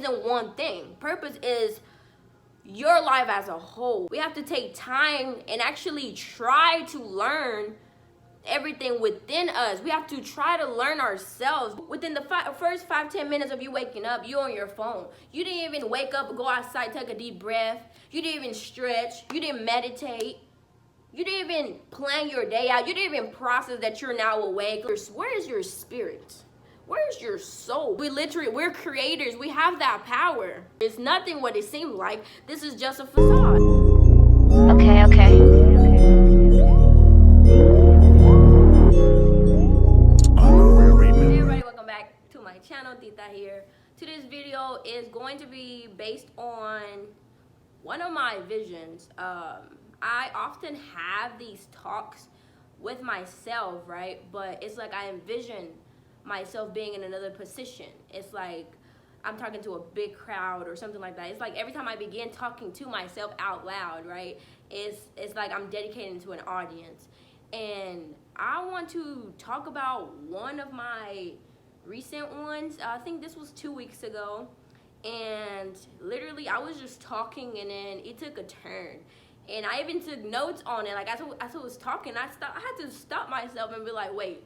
isn't one thing. Purpose is your life as a whole. We have to take time and actually try to learn everything within us. We have to try to learn ourselves. Within the first 5-10 minutes of you waking up, you're on your phone. You didn't even wake up, go outside, take a deep breath. You didn't even stretch. You didn't meditate. You didn't even plan your day out. You didn't even process that you're now awake. Where is your spirit? Where's your soul? We're creators. We have that power. It's nothing what it seems like. This is just a facade. Okay. Hey everybody, welcome back to my channel. Tita here. Today's video is going to be based on one of my visions. I often have these talks with myself, right? But it's like I envision myself being in another position. It's like I'm talking to a big crowd or something like that. It's like every time I begin talking to myself out loud, right? It's like I'm dedicating to an audience. And I want to talk about one of my recent ones. I think this was 2 weeks ago. And literally I was just talking and then it took a turn. And I even took notes on it. Like as I was talking, I had to stop myself and be like, wait,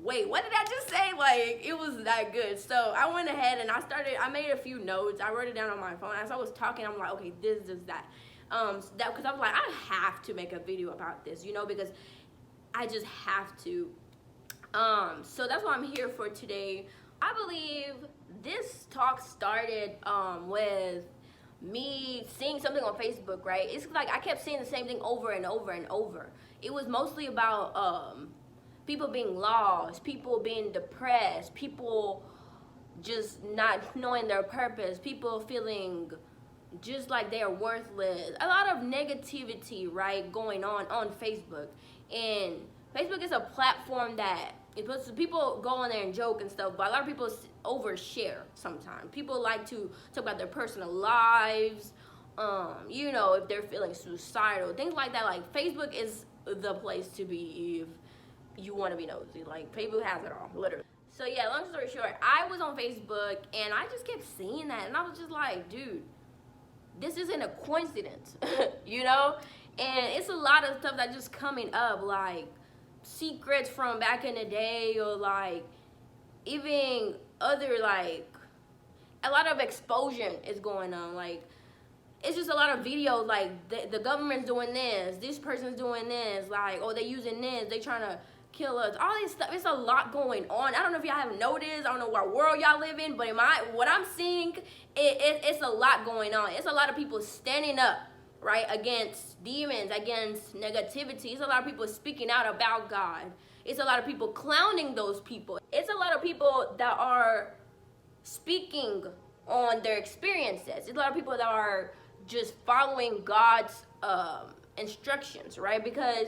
what did I just say? Like, it was that good. So I went ahead and I made a few notes. I wrote it down on my phone. As I was talking, I'm like, okay, this is that. Because I was like, I have to make a video about this, you know, because I just have to. So that's what I'm here for today. I believe this talk started with me seeing something on Facebook, right? It's like I kept seeing the same thing over and over and over. It was mostly about people being lost, people being depressed, people just not knowing their purpose, people feeling just like they're worthless. A lot of negativity, right, going on Facebook. And Facebook is a platform that people go on there and joke and stuff, but a lot of people overshare sometimes. People like to talk about their personal lives, you know, if they're feeling suicidal, things like that. Like, Facebook is the place to be if you want to be nosy. Like, Facebook has it all, literally. So yeah, long story short, I was on Facebook and I just kept seeing that and I was just like, dude, this isn't a coincidence, you know? And it's a lot of stuff that's just coming up, like secrets from back in the day, or like even other, like a lot of exposure is going on. Like, it's just a lot of videos, like the government's doing this person's doing this, like, oh, they using this, they trying to kill us, all this stuff. It's a lot going on. I don't know if y'all have noticed. I don't know what world y'all live in, but what I'm seeing, it's a lot going on. It's a lot of people standing up, right, against demons, against negativity. It's a lot of people speaking out about God. It's a lot of people clowning those people. It's a lot of people that are speaking on their experiences. It's a lot of people that are just following God's instructions, right? Because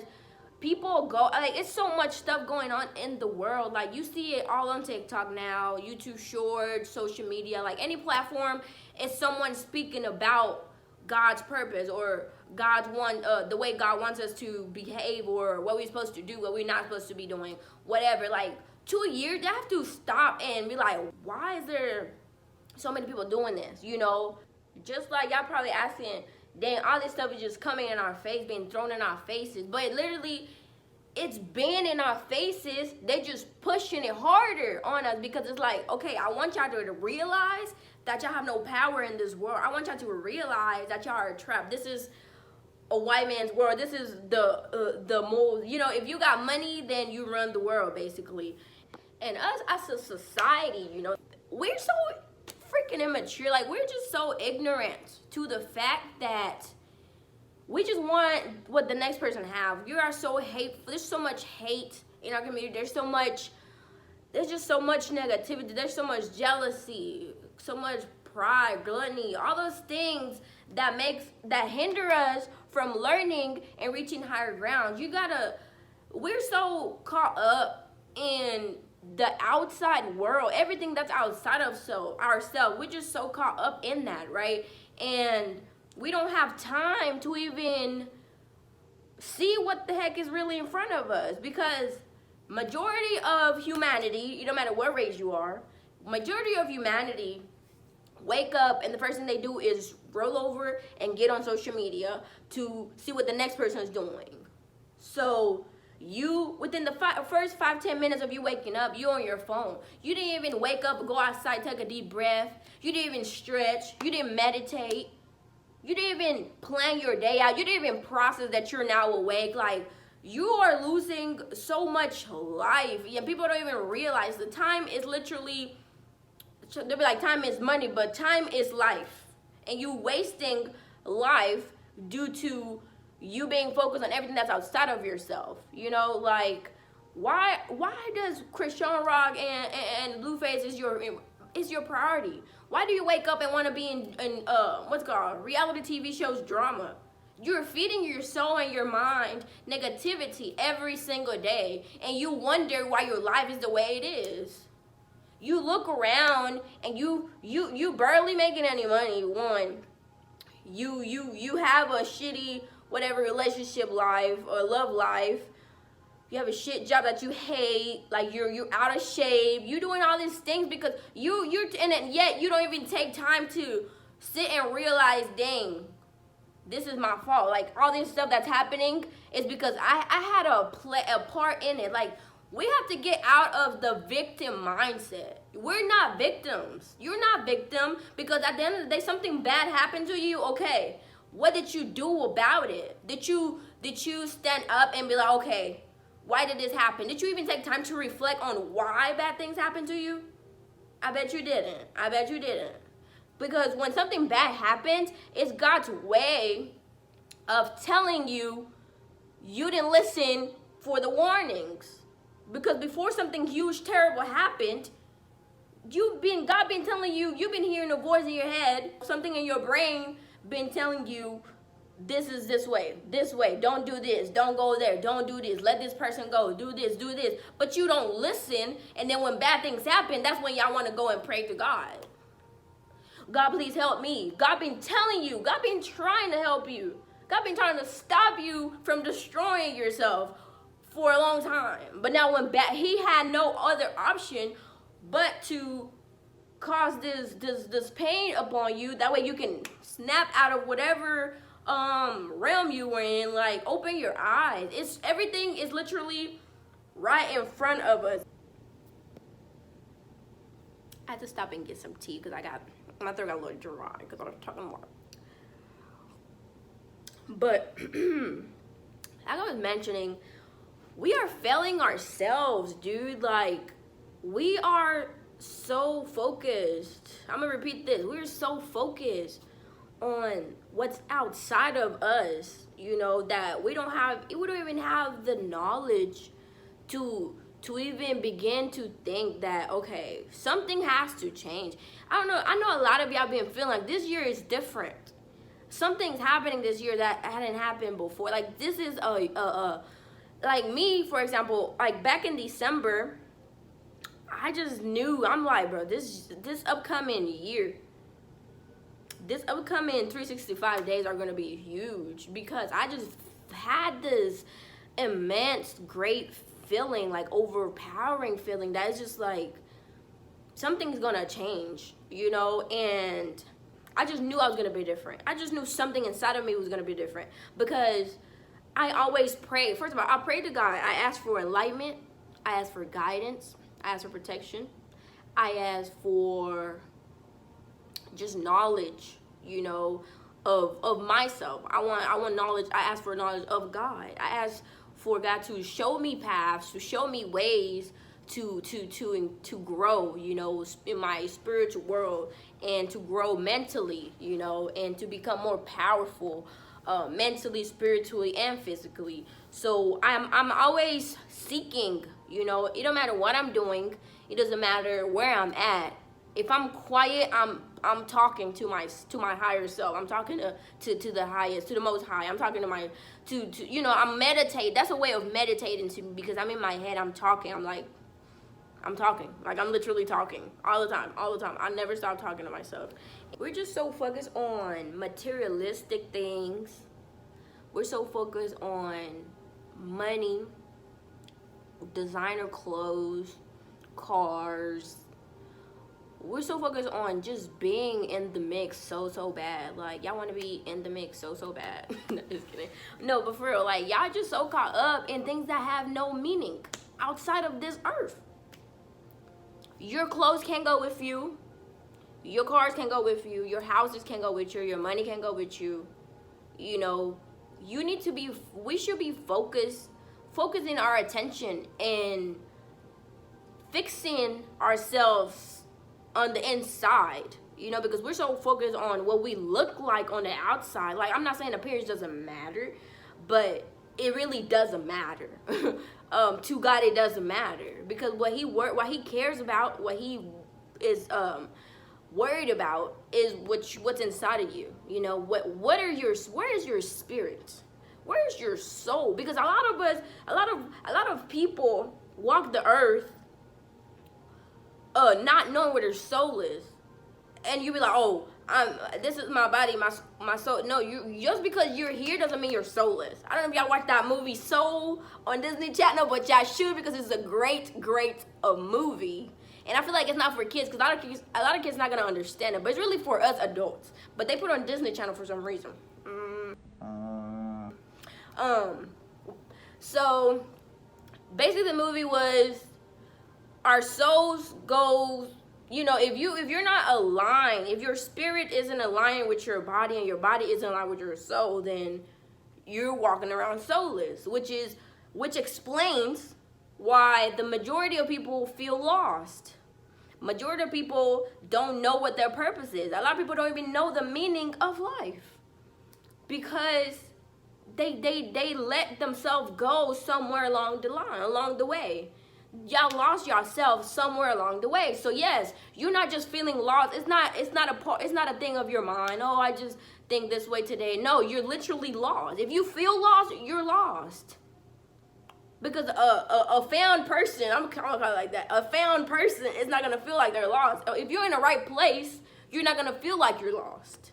people go, like, it's so much stuff going on in the world. Like, you see it all on TikTok now, YouTube Shorts, social media, like any platform, it's someone speaking about God's purpose or the way God wants us to behave, or what we're supposed to do, what we're not supposed to be doing, whatever. Like, 2 years, they have to stop and be like, why is there so many people doing this, you know? Just like y'all probably asking, dang, all this stuff is just coming in our face, being thrown in our faces. But literally, it's been in our faces. They just pushing it harder on us because it's like, okay, I want y'all to realize that y'all have no power in this world. I want y'all to realize that y'all are trapped. This is a white man's world. This is the mold. You know, if you got money, then you run the world, basically. And us as a society, you know, we're so freaking immature. Like, we're just so ignorant to the fact that we just want what the next person have. You are so hateful. There's so much hate in our community. There's just so much negativity. There's so much jealousy, so much pride, gluttony, all those things that hinder us from learning and reaching higher grounds. We're so caught up in the outside world, everything that's outside of ourselves. We're just so caught up in that, right? And we don't have time to even see what the heck is really in front of us, because majority of humanity, no matter what race you are, majority of humanity wake up and the first thing they do is roll over and get on social media to see what the next person is doing. So you, within the first 5-10 minutes of you waking up, you on your phone. You didn't even wake up, go outside, take a deep breath. You didn't even stretch. You didn't meditate. You didn't even plan your day out. You didn't even process that you're now awake. Like, you are losing so much life. Yeah, people don't even realize the time is literally, they'll be like, time is money, but time is life. And you wasting life due to you being focused on everything that's outside of yourself. You know, like, why does Christian Rock and Blueface is your priority? Why do you wake up and want to be in what's called reality TV shows drama? You're feeding your soul and your mind negativity every single day, and you wonder why your life is the way it is. You look around and you barely making any money. One, you have a shitty whatever relationship life or love life. You have a shit job that you hate, like you're out of shape. You doing all these things because and yet you don't even take time to sit and realize, dang, this is my fault. Like, all this stuff that's happening is because I had a part in it. Like, we have to get out of the victim mindset. We're not victims. You're not victim, because at the end of the day, something bad happened to you. Okay, what did you do about it? Did you stand up and be like, okay, why did this happen? Did you even take time to reflect on why bad things happened to you? I bet you didn't. I bet you didn't. Because when something bad happens, it's God's way of telling you you didn't listen for the warnings. Because before something huge, terrible happened, God been telling you, you've been hearing a voice in your head, something in your brain been telling you, this is this way, don't do this, don't go there, don't do this, let this person go, do this, but you don't listen. And then when bad things happen, that's when y'all want to go and pray to God. God, please help me. God been telling you, God been trying to help you, God been trying to stop you from destroying yourself for a long time. But now when he had no other option but to cause this pain upon you, that way you can snap out of whatever realm you were in. Like, open your eyes. Everything is literally right in front of us. I had to stop and get some tea because my throat got a little dry because I was talking more. But like I was mentioning, we are failing ourselves, dude. Like, we are so focused. I'm gonna repeat this. We're so focused on what's outside of us, you know, that we don't even have the knowledge to even begin to think that, okay, something has to change. I know a lot of y'all been feeling like this year is different. Something's happening this year that hadn't happened before. Like, this is like me, for example, like back in December, I just knew, I'm like, bro, this upcoming year, this upcoming 365 days are going to be huge, because I just had this immense, great feeling, like overpowering feeling that is just like, something's going to change, you know, and I just knew I was going to be different. I just knew something inside of me was going to be different, because I always pray. First of all, I pray to God. I ask for enlightenment. I ask for guidance. I ask for protection. I ask for just knowledge, you know, of myself. I want knowledge. I ask for knowledge of God. I ask for God to show me paths, to show me ways to grow, you know, in my spiritual world, and to grow mentally, you know, and to become more powerful, mentally, spiritually, and physically. So I'm always seeking, you know. It don't matter what I'm doing. It doesn't matter where I'm at. If I'm quiet, I'm talking to my higher self. I'm talking to the highest, to the Most High. I'm talking to you know, I'm meditating. That's a way of meditating to me, because I'm in my head. I'm talking. I'm talking. Like, I'm literally talking all the time. I never stop talking to myself. We're just so focused on materialistic things. We're so focused on money, designer clothes, cars, we're so focused on just being in the mix so bad. Like, y'all want to be in the mix so bad. Just kidding. No, but for real, like, y'all just so caught up in things that have no meaning outside of this earth. Your clothes can't go with you. Your cars can go with you. Your houses can go with you. Your money can go with you. You know, we should be focusing our attention and fixing ourselves on the inside, you know, because we're so focused on what we look like on the outside. Like, I'm not saying appearance doesn't matter, but it really doesn't matter. To God, it doesn't matter, because what he cares about, what he is worried about is what's inside of you. You know, where is your spirit? Where is your soul? Because a lot of people walk the earth not knowing where their soul is. And you be like, oh, this is my body, my soul. No, you just because you're here doesn't mean your soul is. I don't know if y'all watched that movie Soul on Disney Channel, but y'all should, because it's a great movie. And I feel like it's not for kids, because a lot of kids not gonna understand it, but it's really for us adults. But they put it on Disney Channel for some reason. So basically the movie was our souls go, you know, if you're not aligned, if your spirit isn't aligned with your body and your body isn't aligned with your soul, then you're walking around soulless, which explains why the majority of people feel lost. Majority of people don't know what their purpose is. A lot of people don't even know the meaning of life, because they let themselves go somewhere along the way. Y'all lost yourself somewhere along the way. So yes, you're not just feeling lost. It's not a thing of your mind. Oh, I just think this way today. No, you're literally lost. If you feel lost, you're lost. Because a found person, I'm calling it like that. A found person is not gonna feel like they're lost. If you're in the right place, you're not gonna feel like you're lost.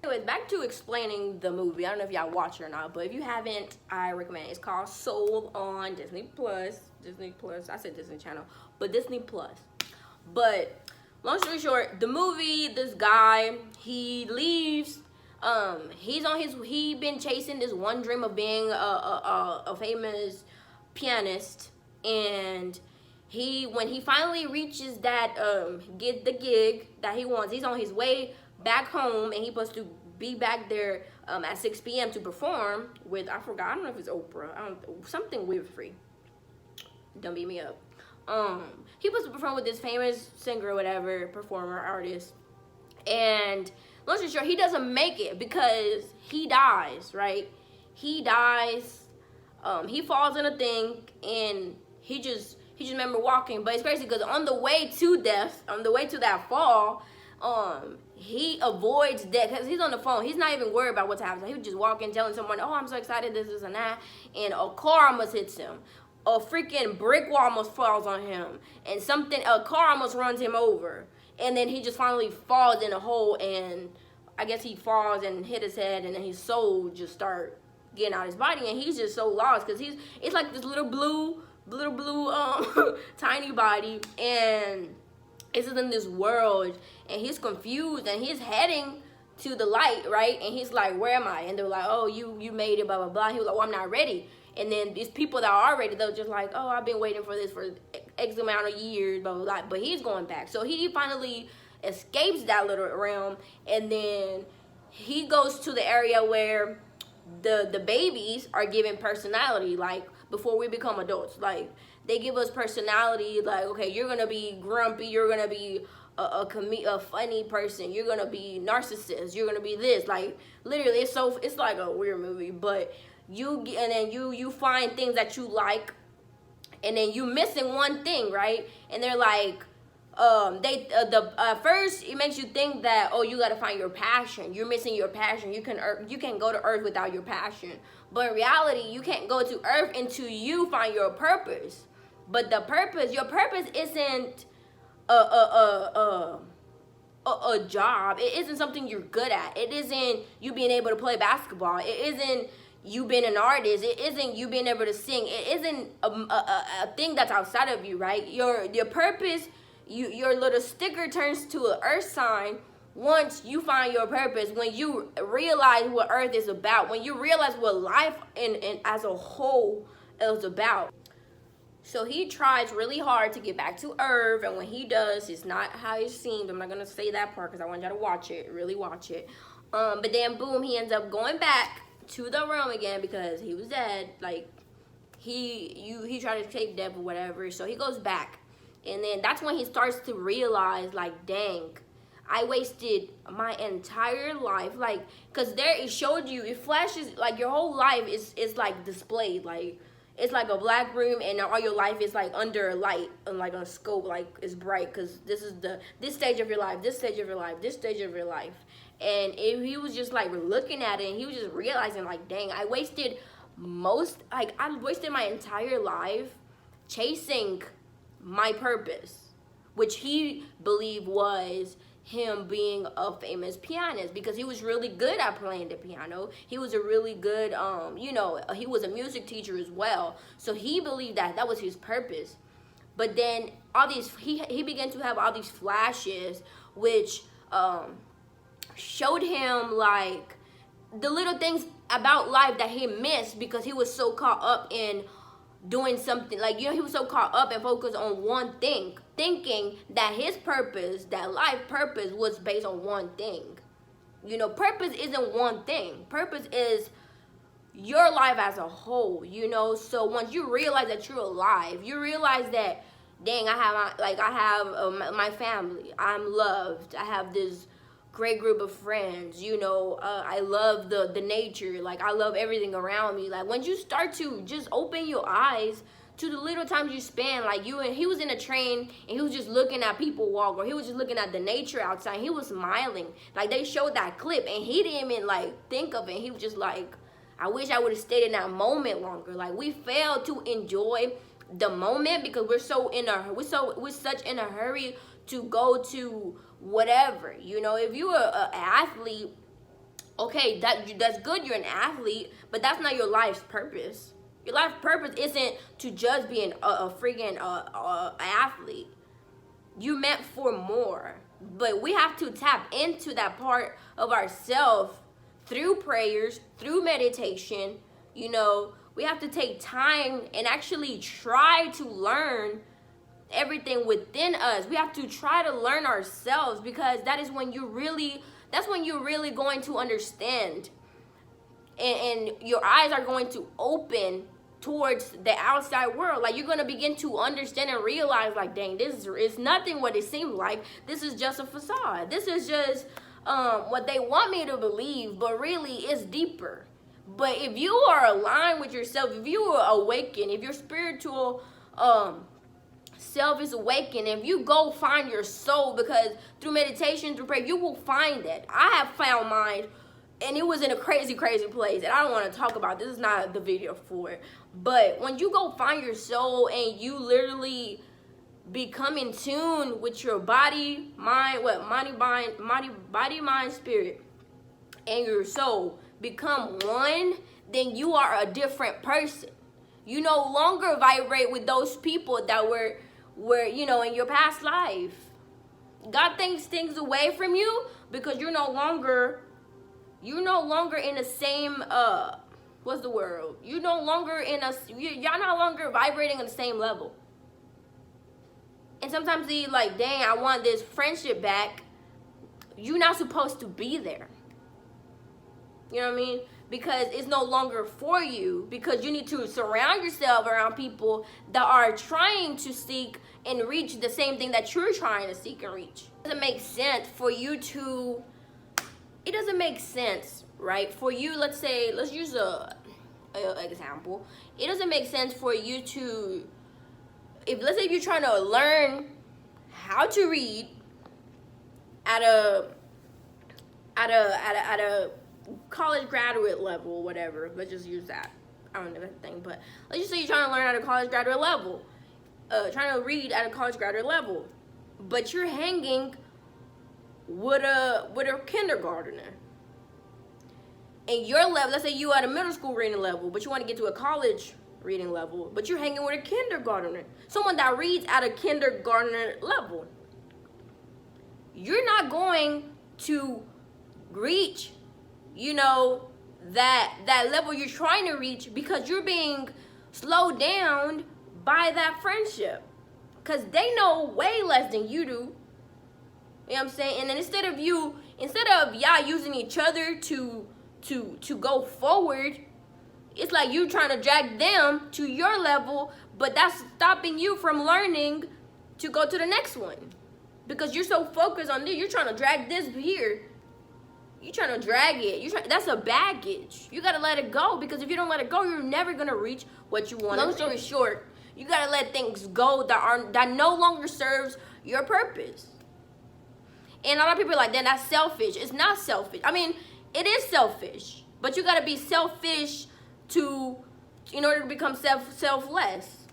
Anyways, back to explaining the movie. I don't know if y'all watch it or not, but if you haven't, I recommend it. It's called Soul on Disney Plus. I said Disney Channel, but Disney Plus. But long story short, the movie, this guy, he leaves. He been chasing this one dream of being a famous pianist, and when he finally reaches that get the gig that he wants, he's on his way back home, and he's supposed to be back there at 6 p.m. to perform with, I don't know if it's Oprah, something Winfrey. Don't beat me up. He supposed to perform with this famous singer or whatever, performer, artist, and long story short, he doesn't make it because he dies, right? He dies. He falls in a thing, and he just remember walking. But it's crazy because on the way to death, on the way to that fall, he avoids death because he's on the phone. He's not even worried about what's happening. He was just walking, telling someone, oh, I'm so excited, this and that, and a car almost hits him. A freaking brick wall almost falls on him, and a car almost runs him over. And then he just finally falls in a hole, and I guess he falls and hit his head, and then his soul just start getting out of his body, and he's just so lost because it's like this little blue tiny body, and it's just in this world, and he's confused, and he's heading to the light, right? And he's like, where am I? And they're like, oh, you made it, blah blah blah. He was like, well, I'm not ready. And then these people that are already, they're just like, oh, I've been waiting for this for X amount of years, blah blah blah. But he's going back, so he finally escapes that little realm, and then he goes to the area where the babies are given personality, like before we become adults. Like, they give us personality, like, okay, you're gonna be grumpy, you're gonna be a funny person, you're gonna be narcissist, you're gonna be this. Like, literally, it's like a weird movie. But you find things that you like, and then you missing one thing, right? And they're like, first it makes you think that, oh, you got to find your passion. You're missing your passion. You can go to earth without your passion. But in reality, you can't go to earth until you find your purpose. But your purpose isn't a job. It isn't something you're good at. It isn't you being able to play basketball. It isn't you being an artist. It isn't you being able to sing. It isn't a thing that's outside of you, right? Your purpose, your little sticker turns to an earth sign once you find your purpose, when you realize what earth is about, when you realize what life in as a whole is about. So he tries really hard to get back to earth, and when he does, it's not how it seems. I'm not gonna say that part because I want y'all to watch it, really watch it. But then boom, he ends up going back to the realm again because he was dead. Like he tried to escape death or whatever. So he goes back, and then that's when he starts to realize, like, dang, I wasted my entire life. Like, cause there it showed you, it flashes like your whole life is like displayed, like it's like a black room, and all your life is like under a light and like on a scope, like it's bright, because this is this stage of your life, this stage of your life, this stage of your life. And if he was just like looking at it, and he was just realizing, like, dang, I wasted my entire life chasing my purpose, which he believed was him being a famous pianist, because he was really good at playing the piano. He was a really good, he was a music teacher as well. So he believed that was his purpose. But then all these, he began to have all these flashes, which showed him like the little things about life that he missed because he was so caught up in doing something, like, he was so caught up and focused on one thing, thinking that his purpose, that life purpose, was based on one thing. Purpose isn't one thing. Purpose is your life as a whole, So once you realize that you're alive, you realize that, dang, I have my family. I'm loved. I have this great group of friends, I love the nature, like I love everything around me. Like when you start to just open your eyes to the little times you spend, like he was in a train and he was just looking at people walk, or he was just looking at the nature outside, he was smiling. Like they showed that clip and he didn't even like think of it. He was just like, I wish I would have stayed in that moment longer. Like we fail to enjoy the moment because we're such in a hurry to go to whatever. If you're an athlete, okay, that's good, you're an athlete, but that's not your life's purpose. Your life purpose isn't to just be a freaking athlete. You meant for more. But we have to tap into that part of ourselves through prayers, through meditation. We have to take time and actually try to learn everything within us. We have to try to learn ourselves, because that's when you're really going to understand, and your eyes are going to open towards the outside world. Like you're going to begin to understand and realize, like, dang, this is nothing what it seemed like. This is just a facade. This is just what they want me to believe, but really it's deeper. But if you are aligned with yourself, if you are awakened, if your spiritual self is awakened, if you go find your soul, because through meditation, through prayer, you will find it. I have found mine, and it was in a crazy place, and I don't want to talk about this. Is not the video for it. But when you go find your soul and you literally become in tune with your body, mind, spirit, and your soul become one, then you are a different person. You no longer vibrate with those people that were in your past life. God takes things away from you because you're no longer in the same what's the word? You're no longer y'all no longer vibrating on the same level. And sometimes you like, dang, I want this friendship back. You're not supposed to be there. You know what I mean? Because it's no longer for you, because you need to surround yourself around people that are trying to seek and reach the same thing that you're trying to seek and reach. It doesn't make sense for you to, it doesn't make sense, right? For you, let's use a example. It doesn't make sense for you to, let's say if you're trying to learn how to read at a college graduate level, whatever. Let's just use that. I don't know that thing, but let's just say you're trying to learn at a college graduate level, trying to read at a college graduate level, but you're hanging with a kindergartner. And your level, let's say you at a middle school reading level, but you want to get to a college reading level, but you're hanging with a kindergartner, someone that reads at a kindergartner level. you're not going to reach, you know, that level you're trying to reach because you're being slowed down by that friendship. Because they know way less than you do. You know what I'm saying? And then instead of y'all using each other to go forward, it's like you trying to drag them to your level, but that's stopping you from learning to go to the next one. Because you're so focused on this, you're trying to drag this here. You're trying to drag it. That's a baggage. You gotta let it go, because if you don't let it go, you're never gonna reach what you want. Long story short, you gotta let things go that no longer serves your purpose. And a lot of people are like, then that's selfish. It's not selfish. I mean, it is selfish, but you gotta be selfish in order to become selfless.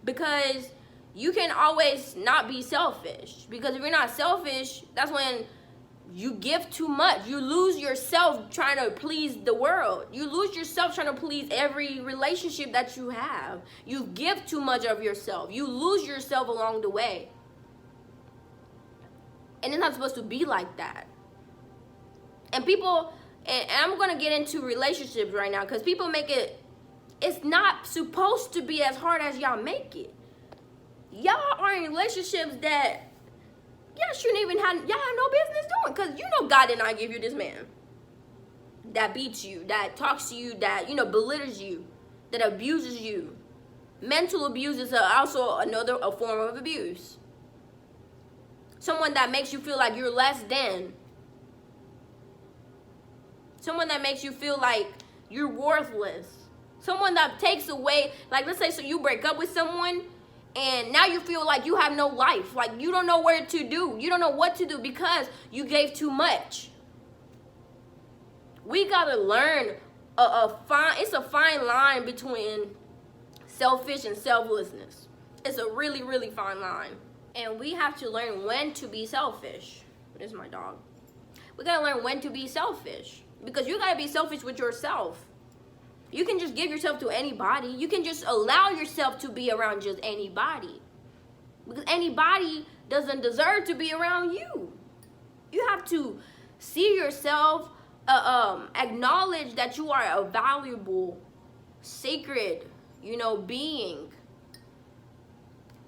Because you can always not be selfish. Because if you're not selfish, that's when you give too much. You lose yourself trying to please the world. You lose yourself trying to please every relationship that you have. You give too much of yourself. You lose yourself along the way. And it's not supposed to be like that. And people, and I'm going to get into relationships right now, because people make it's not supposed to be as hard as y'all make it. Y'all are in relationships that y'all shouldn't even have no business doing, because you know God did not give you this man that beats you, that talks to you, that, you know, belittles you, that abuses you. Mental abuse is also a form of abuse. Someone that makes you feel like you're less than. Someone that makes you feel like you're worthless. Someone that takes away, like, let's say, so you break up with someone, and now you feel like you have no life. Like, you don't know where to do. You don't know what to do because you gave too much. We gotta learn it's a fine line between selfish and selflessness. It's a really, really fine line. And we have to learn when to be selfish. This is my dog. We gotta learn when to be selfish. Because you gotta be selfish with yourself. You can just give yourself to anybody. You can just allow yourself to be around just anybody. Because anybody doesn't deserve to be around you. You have to see yourself, acknowledge that you are a valuable, sacred, being.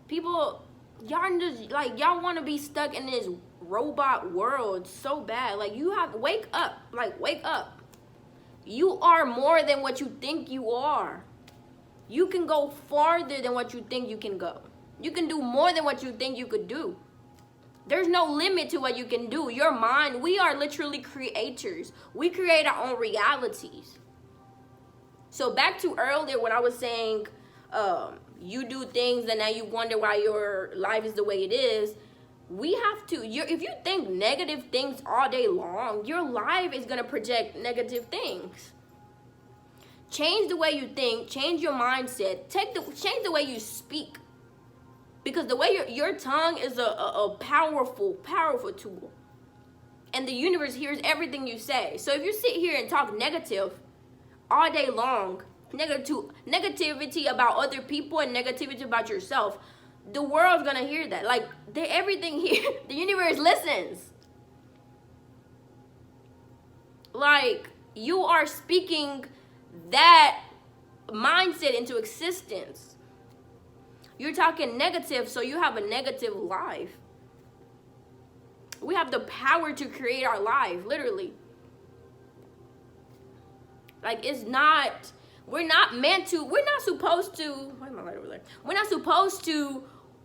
People, y'all want to be stuck in this robot world so bad. Like, you have to wake up. Like, wake up. You are more than what you think you are. You can go farther than what you think you can go. You can do more than what you think you could do. There's no limit to what you can do. Your mind, we are literally creators. We create our own realities. So back to earlier when I was saying, you do things and now you wonder why your life is the way it is. We have to, if you think negative things all day long, your life is going to project negative things. Change the way you think, change your mindset, change the way you speak. Because the way your tongue is a powerful, powerful tool. And the universe hears everything you say. So if you sit here and talk negative all day long, negativity about other people and negativity about yourself, the world's gonna hear that. Like, everything here, the universe listens. Like, you are speaking that mindset into existence. You're talking negative, so you have a negative life. We have the power to create our life, literally. Like, we're not supposed to, why am I right over there? We're not supposed to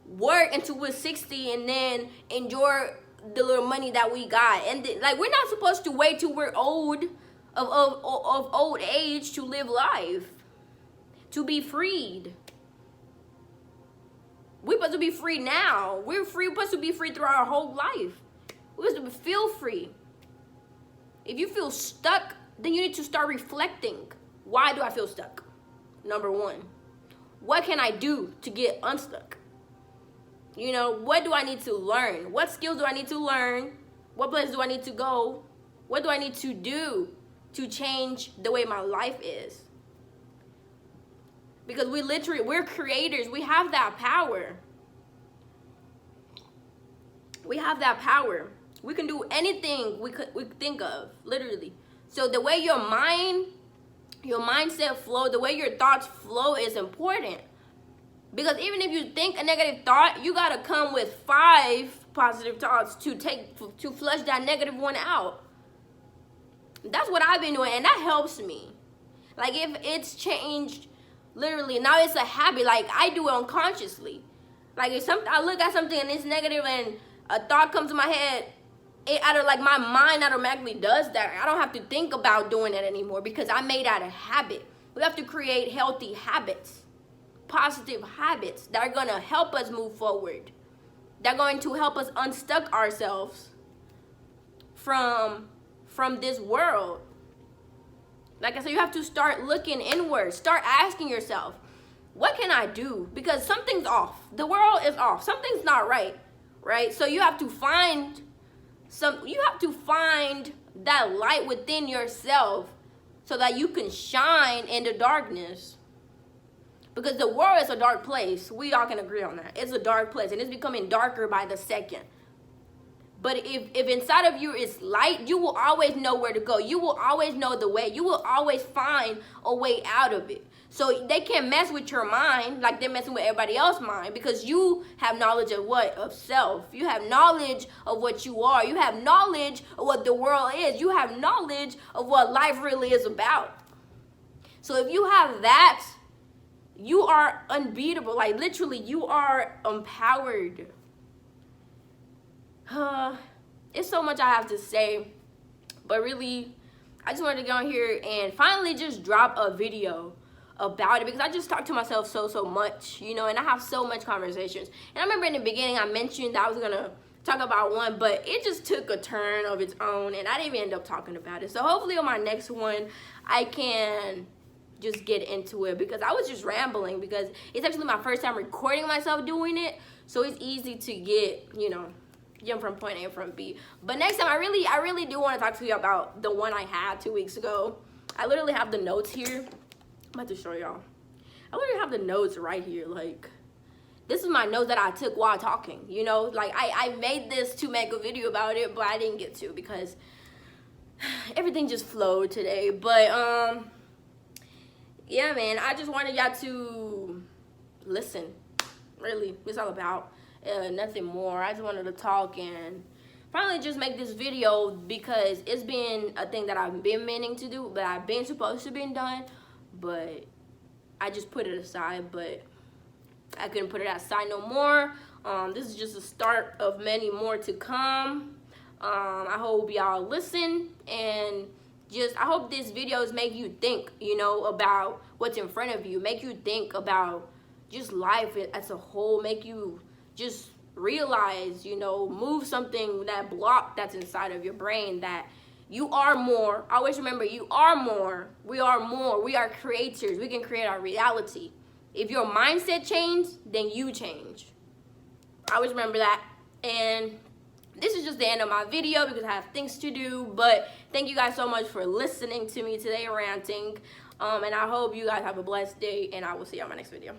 work until we're 60 and then enjoy the little money that we got. And we're not supposed to wait till we're old, of old age to live life, to be freed. We're supposed to be free now. We're supposed to be free through our whole life. We're supposed to feel free. If you feel stuck, then you need to start reflecting. Why do I feel stuck? Number one, what can I do to get unstuck? What do I need to learn? What skills do I need to learn? What place do I need to go? What do I need to do to change the way my life is? Because we're creators. We have that power. We have that power. We can do anything we think of, literally. So the way your mindset flow, the way your thoughts flow is important. Because even if you think a negative thought, you gotta come with 5 positive thoughts to flush that negative one out. That's what I've been doing, and that helps me. Like, if it's changed, literally, now it's a habit. Like, I do it unconsciously. Like, if I look at something and it's negative and a thought comes to my head, my mind automatically does that. I don't have to think about doing it anymore because I made that a habit. We have to create healthy habits, positive habits that are going to help us move forward. They're going to help us unstuck ourselves from this world. Like I said, you have to start looking inward. Start asking yourself, what can I do? Because something's off. The world is off. Something's not right, right? So you have to find that light within yourself so that you can shine in the darkness. Because the world is a dark place. We all can agree on that. It's a dark place, and it's becoming darker by the second. But if inside of you is light, you will always know where to go. You will always know the way. You will always find a way out of it. So they can't mess with your mind like they're messing with everybody else's mind, because you have knowledge of what? Of self. You have knowledge of what you are. You have knowledge of what the world is. You have knowledge of what life really is about. So if you have that, you are unbeatable. Like, literally, you are empowered. It's so much I have to say, but really, I just wanted to get on here and finally just drop a video about it, because I just talk to myself so much, you know, and I have so much conversations. And I remember in the beginning I mentioned that I was gonna talk about one, but it just took a turn of its own and I didn't even end up talking about it. So hopefully on my next one I can just get into it, because I was just rambling, because it's actually my first time recording myself doing it, so it's easy to get, you know, jump from point A and from B. But next time I really do want to talk to you about the one I had 2 weeks ago. I literally have the notes here. I'm about to show y'all. I literally have the notes right here. Like, this is my notes that I took while talking, you know. Like, I made this to make a video about it, but I didn't get to because everything just flowed today. But yeah, man, I just wanted y'all to listen. Really, it's all about nothing more. I just wanted to talk and finally just make this video, because it's been a thing that I've been meaning to do, but I've been supposed to be done, but I just put it aside. But I couldn't put it aside no more. This is just the start of many more to come. I hope y'all listen, and I hope these videos make you think, you know, about what's in front of you, make you think about just life as a whole, make you just realize, you know, move something, that block that's inside of your brain, that you are more. Always remember, you are more. We are more. We are creators. We can create our reality. If your mindset changes, then you change. Always remember that. And this is just the end of my video, because I have things to do. But thank you guys so much for listening to me today ranting. And I hope you guys have a blessed day, and I will see you on my next video.